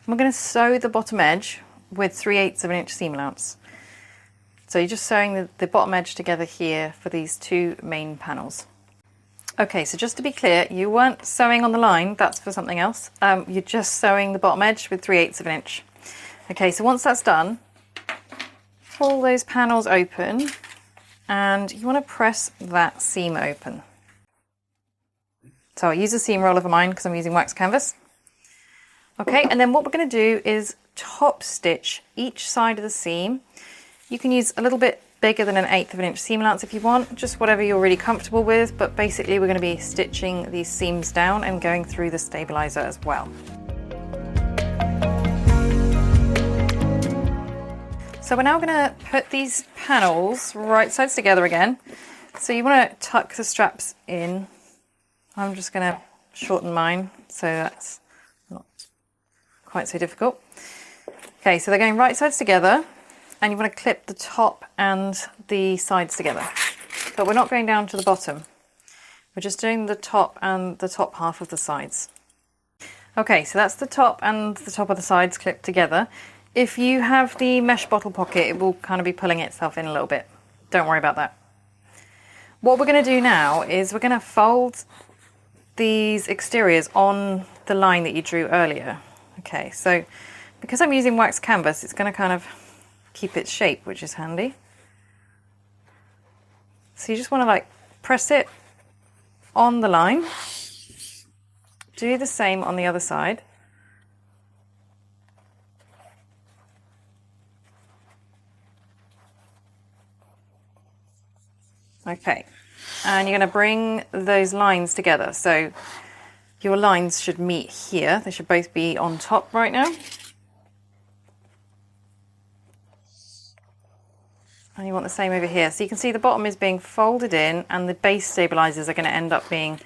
We're going to sew the bottom edge with 3/8 of an inch seam allowance. So you're just sewing the bottom edge together here for these two main panels. Okay, so just to be clear, you weren't sewing on the line, that's for something else. You're just sewing the bottom edge with 3/8 of an inch. Okay, so once that's done, pull those panels open, and you want to press that seam open. So I use a seam roller for mine because I'm using wax canvas. Okay, and then what we're going to do is top stitch each side of the seam. You can use a little bit bigger than 1/8 of an inch seam allowance if you want, just whatever you're really comfortable with, but basically we're going to be stitching these seams down and going through the stabilizer as well. So we're now going to put these panels right sides together again. So you want to tuck the straps in. I'm just going to shorten mine so that's not quite so difficult. Okay, so they're going right sides together, and you want to clip the top and the sides together. But we're not going down to the bottom. We're just doing the top and the top half of the sides. Okay, so that's the top and the top of the sides clipped together. If you have the mesh bottle pocket, it will kind of be pulling itself in a little bit. Don't worry about that. What we're going to do now is we're going to fold these exteriors on the line that you drew earlier. Okay, so because I'm using wax canvas, it's going to kind of keep its shape, which is handy. So you just want to like press it on the line. Do the same on the other side. Okay, and you're going to bring those lines together. So your lines should meet here. They should both be on top right now. And you want the same over here. So you can see the bottom is being folded in, and the base stabilizers are going to end up being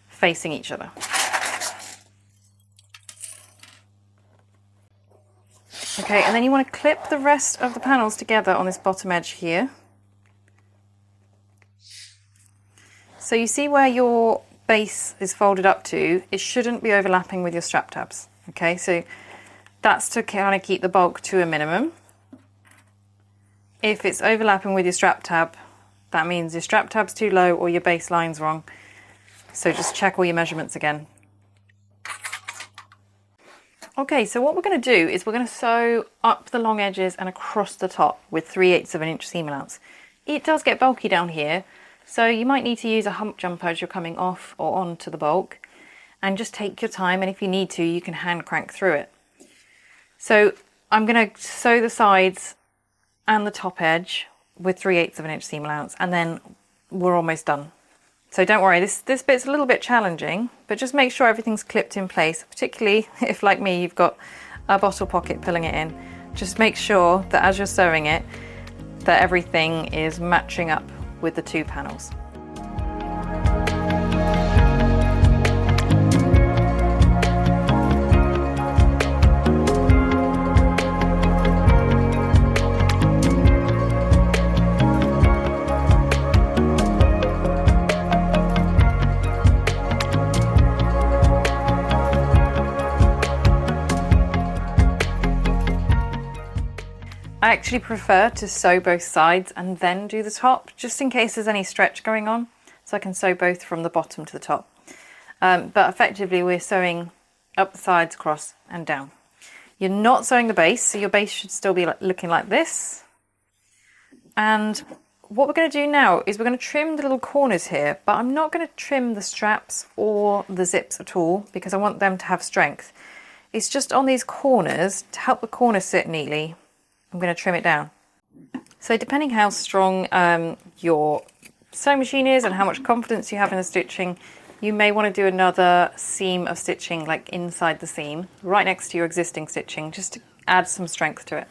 facing each other. Okay, and then you want to clip the rest of the panels together on this bottom edge here. So you see where your base is folded up to, it shouldn't be overlapping with your strap tabs. Okay, so that's to kind of keep the bulk to a minimum. If it's overlapping with your strap tab, that means your strap tab's too low or your base line's wrong. So just check all your measurements again. Okay, so what we're going to do is we're going to sew up the long edges and across the top with 3/8 of an inch seam allowance. It does get bulky down here, so you might need to use a hump jumper as you're coming off or onto the bulk, and just take your time, and if you need to, you can hand crank through it. So I'm going to sew the sides and the top edge with 3/8 of an inch seam allowance, and then we're almost done. So don't worry, this bit's a little bit challenging, but just make sure everything's clipped in place, particularly if, like me, you've got a bottle pocket pulling it in. Just make sure that as you're sewing it, that everything is matching up with the two panels. I actually prefer to sew both sides and then do the top, just in case there's any stretch going on, so I can sew both from the bottom to the top. But effectively we're sewing up the sides, across and down. You're not sewing the base, so your base should still be looking like this. And what we're going to do now is we're going to trim the little corners here, but I'm not going to trim the straps or the zips at all because I want them to have strength. It's just on these corners, to help the corners sit neatly, I'm going to trim it down. So depending how strong your sewing machine is and how much confidence you have in the stitching, you may want to do another seam of stitching like inside the seam, right next to your existing stitching, just to add some strength to it.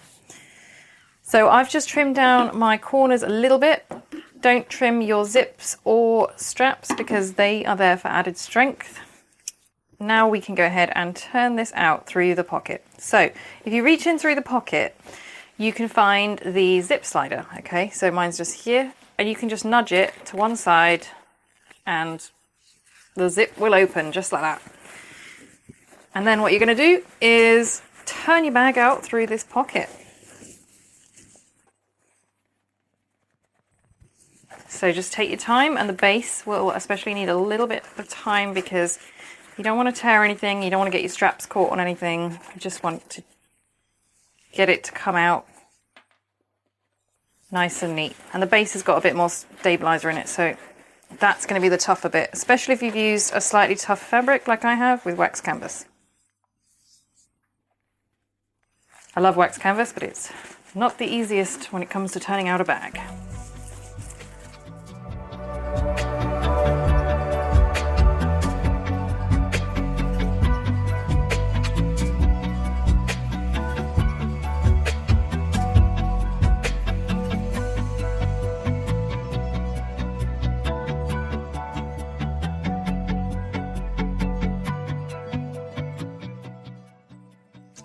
So I've just trimmed down my corners a little bit. Don't trim your zips or straps because they are there for added strength. Now we can go ahead and turn this out through the pocket. So if you reach in through the pocket, you can find the zip slider. Okay, so mine's just here, and you can just nudge it to one side and the zip will open just like that. And then what you're going to do is turn your bag out through this pocket. So just take your time, and the base will especially need a little bit of time because you don't want to tear anything, you don't want to get your straps caught on anything, you just want to get it to come out nice and neat. And the base has got a bit more stabilizer in it, so that's going to be the tougher bit, especially if you've used a slightly tough fabric like I have with wax canvas. I love wax canvas, but it's not the easiest when it comes to turning out a bag.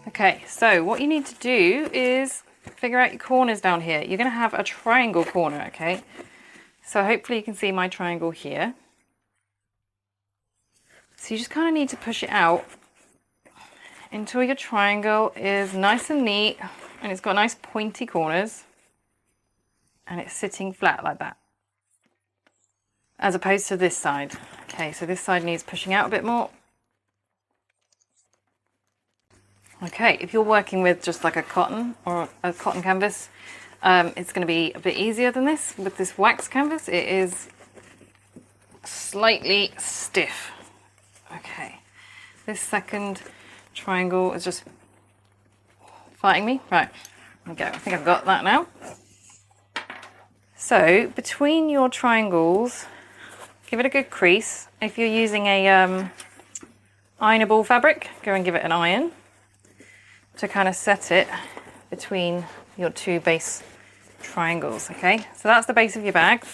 Okay, so what you need to do is figure out your corners down here. You're going to have a triangle corner, okay? So hopefully you can see my triangle here. So you just kind of need to push it out until your triangle is nice and neat and it's got nice pointy corners and it's sitting flat like that. As opposed to this side. Okay, so this side needs pushing out a bit more. Okay, if you're working with just like a cotton or a cotton canvas, it's going to be a bit easier than this. With this wax canvas, it is slightly stiff. Okay, this second triangle is just fighting me. Right, okay, I think I've got that now. So between your triangles, give it a good crease. If you're using a ironable fabric, go and give it an iron to kind of set it between your two base triangles. Okay, so that's the base of your bag.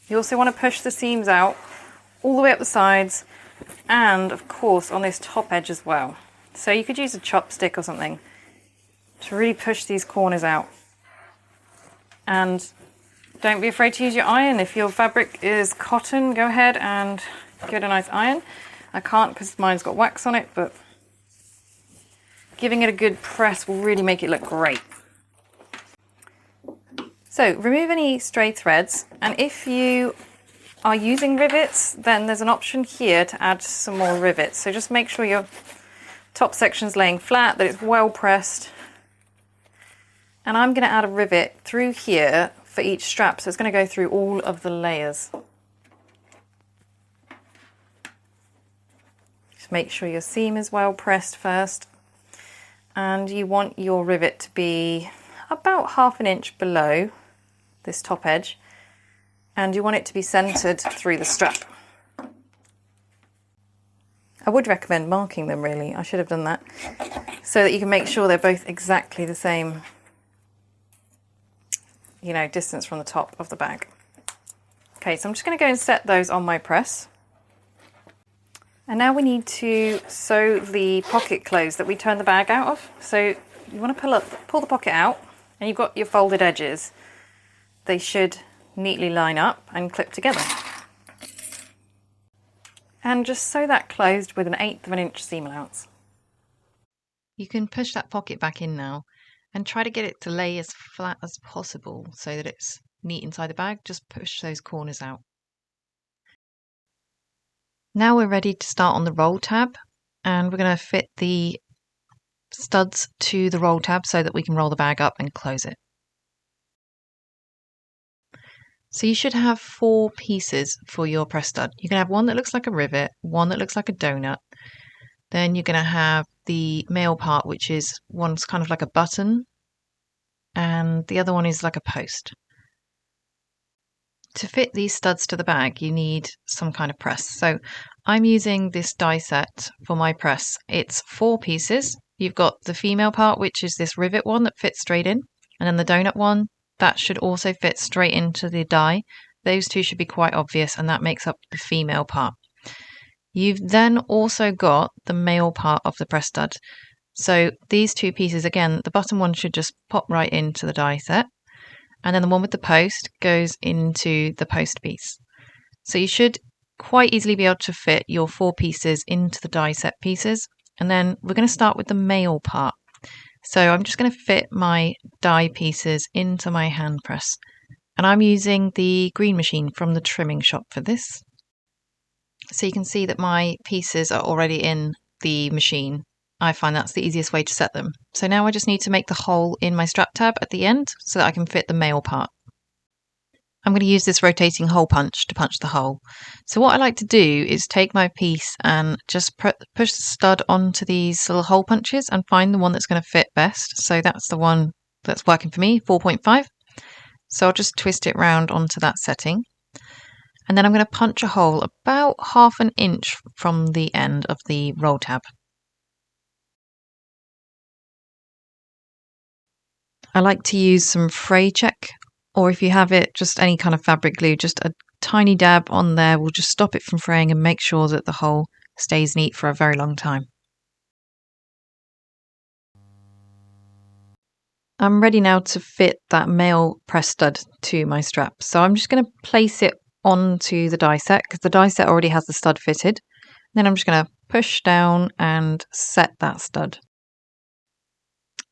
You also want to push the seams out all the way up the sides and of course on this top edge as well. So you could use a chopstick or something to really push these corners out and Don't be afraid to use your iron. If your fabric is cotton, go ahead and give it a nice iron. I can't because mine's got wax on it, but giving it a good press will really make it look great. So remove any stray threads, and if you are using rivets, then there's an option here to add some more rivets. So just make sure your top section's laying flat, that it's well pressed. And I'm going to add a rivet through here for each strap, so it's going to go through all of the layers. Just make sure your seam is well pressed first, and you want your rivet to be about 1/2 inch below this top edge, and you want it to be centered through the strap. I would recommend marking them, really. I should have done that, so that you can make sure they're both exactly the same, you know, distance from the top of the bag. Okay, so I'm just going to go and set those on my press. And now we need to sew the pocket closed that we turned the bag out of. So you want to pull the pocket out, and you've got your folded edges. They should neatly line up and clip together. And just sew that closed with 1/8 of an inch seam allowance. You can push that pocket back in now and try to get it to lay as flat as possible so that it's neat inside the bag. Just push those corners out. Now we're ready to start on the roll tab, and we're going to fit the studs to the roll tab so that we can roll the bag up and close it. So you should have 4 pieces for your press stud. You can have one that looks like a rivet, one that looks like a donut. Then you're going to have the male part, which is one's kind of like a button, and the other one is like a post. To fit these studs to the bag, you need some kind of press. So I'm using this die set for my press. It's 4 pieces. You've got the female part, which is this rivet one that fits straight in, and then the donut one that should also fit straight into the die. Those two should be quite obvious, and that makes up the female part. You've then also got the male part of the press stud. So these 2 pieces, again, the bottom one should just pop right into the die set, and then the one with the post goes into the post piece. So you should quite easily be able to fit your 4 pieces into the die set pieces. And then we're going to start with the male part. So I'm just going to fit my die pieces into my hand press. And I'm using the green machine from the trimming shop for this. So you can see that my pieces are already in the machine. I find that's the easiest way to set them. So now I just need to make the hole in my strap tab at the end so that I can fit the male part. I'm going to use this rotating hole punch to punch the hole. So what I like to do is take my piece and just push the stud onto these little hole punches and find the one that's going to fit best. So that's the one that's working for me, 4.5. So I'll just twist it round onto that setting. And then I'm going to punch a hole about 1/2 inch from the end of the roll tab. I like to use some fray check, or if you have it, just any kind of fabric glue, just a tiny dab on there will just stop it from fraying and make sure that the hole stays neat for a very long time. I'm ready now to fit that male press stud to my strap. So I'm just going to place it onto the die set because the die set already has the stud fitted. Then I'm just going to push down and set that stud.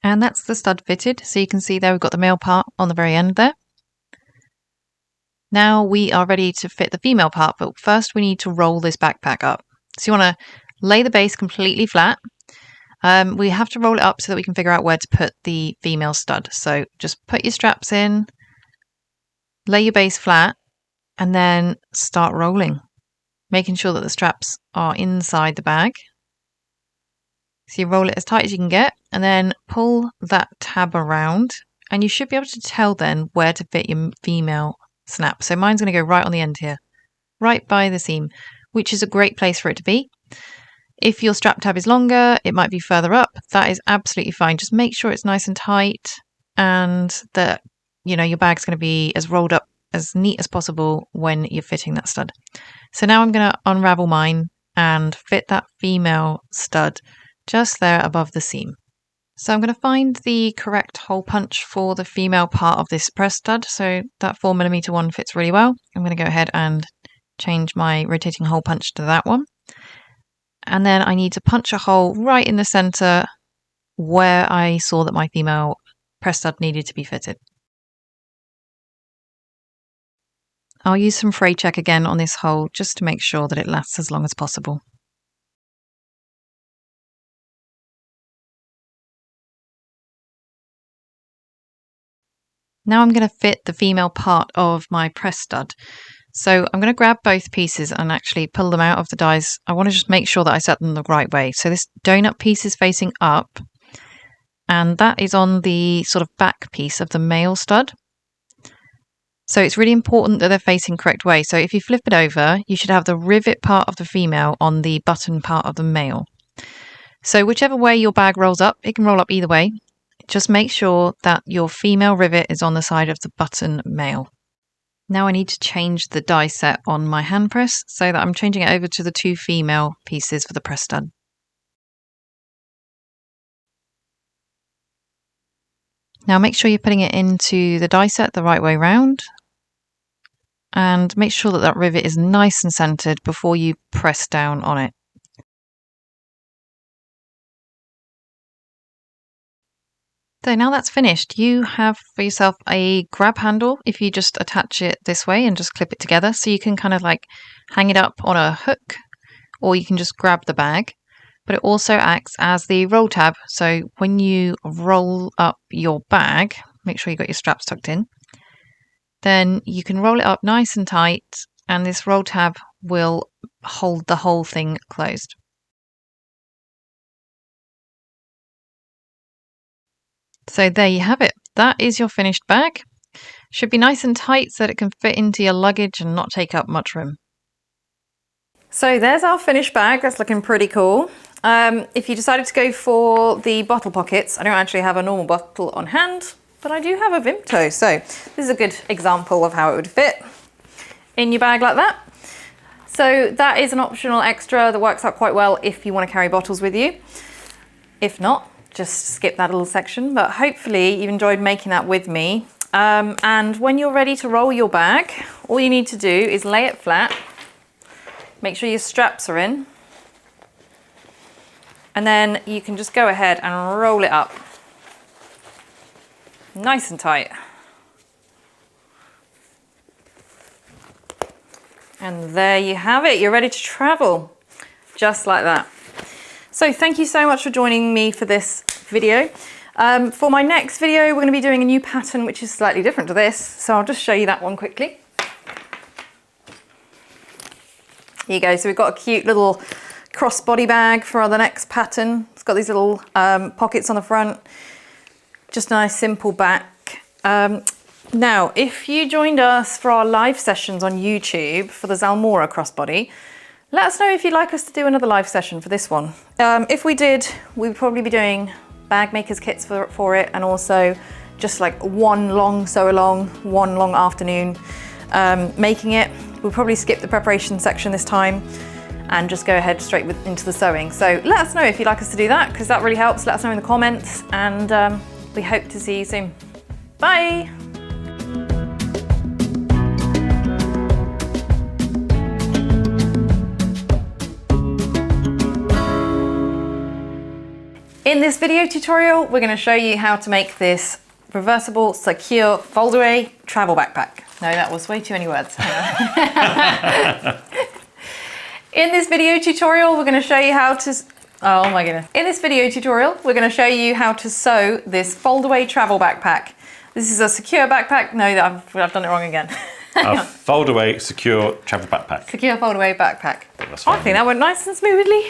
And that's the stud fitted. So you can see there we've got the male part on the very end there. Now we are ready to fit the female part, but first we need to roll this backpack up. So you want to lay the base completely flat. We have to roll it up so that we can figure out where to put the female stud. So just put your straps in, lay your base flat, and then start rolling, making sure that the straps are inside the bag. So you roll it as tight as you can get, and then pull that tab around, and you should be able to tell then where to fit your female snap. So mine's going to go right on the end here, right by the seam, which is a great place for it to be. If your strap tab is longer, it might be further up. That is absolutely fine. Just make sure it's nice and tight and that, you know, your bag's going to be as rolled up, as neat as possible when you're fitting that stud. So now I'm going to unravel mine and fit that female stud just there above the seam. So I'm going to find the correct hole punch for the female part of this press stud. So that 4mm one fits really well. I'm going to go ahead and change my rotating hole punch to that one. And then I need to punch a hole right in the center where I saw that my female press stud needed to be fitted. I'll use some fray check again on this hole just to make sure that it lasts as long as possible. Now I'm going to fit the female part of my press stud. So I'm going to grab both pieces and actually pull them out of the dies. I want to just make sure that I set them the right way. So this donut piece is facing up, and that is on the sort of back piece of the male stud. So it's really important that they're facing correct way. So if you flip it over, you should have the rivet part of the female on the button part of the male. So whichever way your bag rolls up, it can roll up either way. Just make sure that your female rivet is on the side of the button male. Now I need to change the die set on my hand press so that I'm changing it over to the 2 female pieces for the press stud. Now make sure you're putting it into the die set the right way round, and make sure that that rivet is nice and centered before you press down on it. So now that's finished, you have for yourself a grab handle if you just attach it this way and just clip it together. So you can kind of like hang it up on a hook, or you can just grab the bag. But it also acts as the roll tab. So when you roll up your bag, make sure you got your straps tucked in, then you can roll it up nice and tight, and this roll tab will hold the whole thing closed. So there you have it. That is your finished bag. Should be nice and tight so that it can fit into your luggage and not take up much room. So there's our finished bag. That's looking pretty cool. If you decided to go for the bottle pockets, I don't actually have a normal bottle on hand, but I do have a Vimto. So this is a good example of how it would fit in your bag like that. So that is an optional extra that works out quite well if you want to carry bottles with you. If not, just skip that little section, but hopefully you've enjoyed making that with me. And when you're ready to roll your bag, all you need to do is lay it flat, make sure your straps are in, and then you can just go ahead and roll it up nice and tight. And there you have it, you're ready to travel, just like that. So thank you so much for joining me for this video. For my next video, we're going to be doing a new pattern which is slightly different to this, so I'll just show you that one quickly. Here you go, so we've got a cute little crossbody bag for the next pattern. It's got these little pockets on the front, just a nice simple back. Now, if you joined us for our live sessions on YouTube for the Zalmora crossbody, let us know if you'd like us to do another live session for this one. If we did, we'd probably be doing bag makers kits for it, and also just like one long sew-along, one long afternoon making it. We'll probably skip the preparation section this time and just go ahead straight into the sewing. So let us know if you'd like us to do that, because that really helps. Let us know in the comments, and we hope to see you soon. Bye! In this video tutorial, we're going to show you how to make this reversible, secure, foldaway travel backpack. No, that was way too many words. In this video tutorial, we're going to show you how to... Oh my goodness. In this video tutorial, we're going to show you how to sew this foldaway travel backpack. This is a secure backpack. No, I've done it wrong again. A foldaway secure travel backpack. Secure foldaway backpack. That's fine. I think that went nice and smoothly.